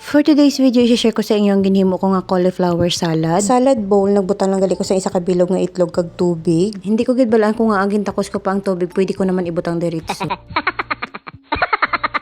For today's video, i-share ko sa inyo ang ginhimo ko nga cauliflower salad. Salad bowl, nagbutang lang gali ko sa isa ka bilog nga itlog kag tubig. Hindi ko gid balaan kung nga ang gintakos ko pa ang tubig, pwede ko naman ibutang diretso.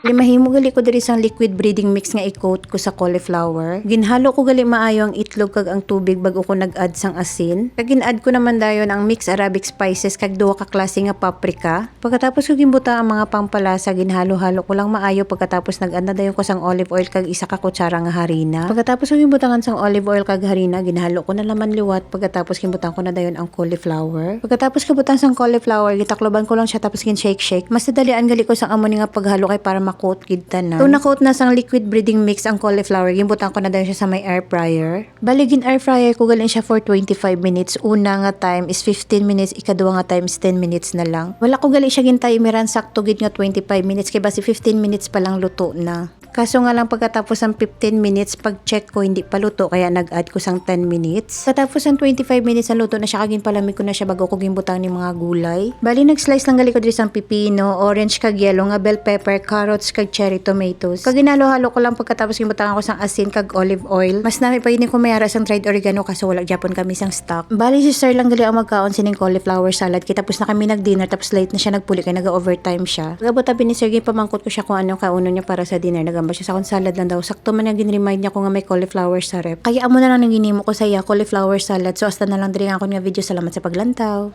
Mahimo gali ko diri sang liquid breathing mix nga i-coat ko sa cauliflower. Ginhalo ko gali maayo ang itlog kag ang tubig bago ko nag-add sang asin. Kag gin-add ko naman dayon ang mixed Arabic spices kag duha ka klase nga paprika. Pagkatapos ko gimbuta ang mga pampalasa, ginhalo-halo ko lang maayo. Pagkatapos nag-add na dayon ko sang olive oil kag isa ka kutsara nga harina. Pagkatapos ko gimbutangan sang olive oil kag harina, ginhalo ko na laman liwat. Pagkatapos gimbutan ko na dayon ang cauliflower. Pagkatapos ko butang sang cauliflower, gitakloban ko lang siya tapos gin-shake. Mas dalian gali ko sang amo ni nga paghalo kay para coat gid tanan. Kung na-coat na sang liquid breathing mix ang cauliflower, gimbutan ko na dayon siya sa may air fryer. Baligin air fryer ko galin siya for 25 minutes. Una nga time is 15 minutes, ikaduha nga time is 10 minutes na lang. Wala ko gali siya gintaymiran sakto gid nga 25 minutes kay basi 15 minutes pa lang luto na. Kaso nga lang pagkatapos ng 15 minutes, pag-check ko hindi pa luto, kaya nag-add ko sang 10 minutes. Katapos ng 25 minutes na luto na siya, kagin palamig ko na siya bago ko gimbutang ni mga gulay. Bali, nag-slice lang gali ko diri sang pipino, orange kag yellow nga bell pepper, carrots kag cherry tomatoes. Kag ginalo-halo ko lang pagkatapos gimbutang ako sang asin kag olive oil. Mas nami pa yun ko mayara sang dried oregano kaso wala gyapon kami sang stock. Bali, si sir lang gali ang magkaon sining cauliflower salad. Kitapos na kami nag-dinner, tapos late na siya nagpuli kay nag-overtime siya. Pagabot tabi ni sir, pamangkot ko siya kung ano kauno niya para sa dinner. Ba siya sa akong salad lang daw. Sakto man yung gin-remind niya ko nga may cauliflower sa rep. Kaya amo na lang nang ginimo ko sa iya cauliflower salad. So hasta na lang diri nga ako nga video. Salamat sa paglantaw.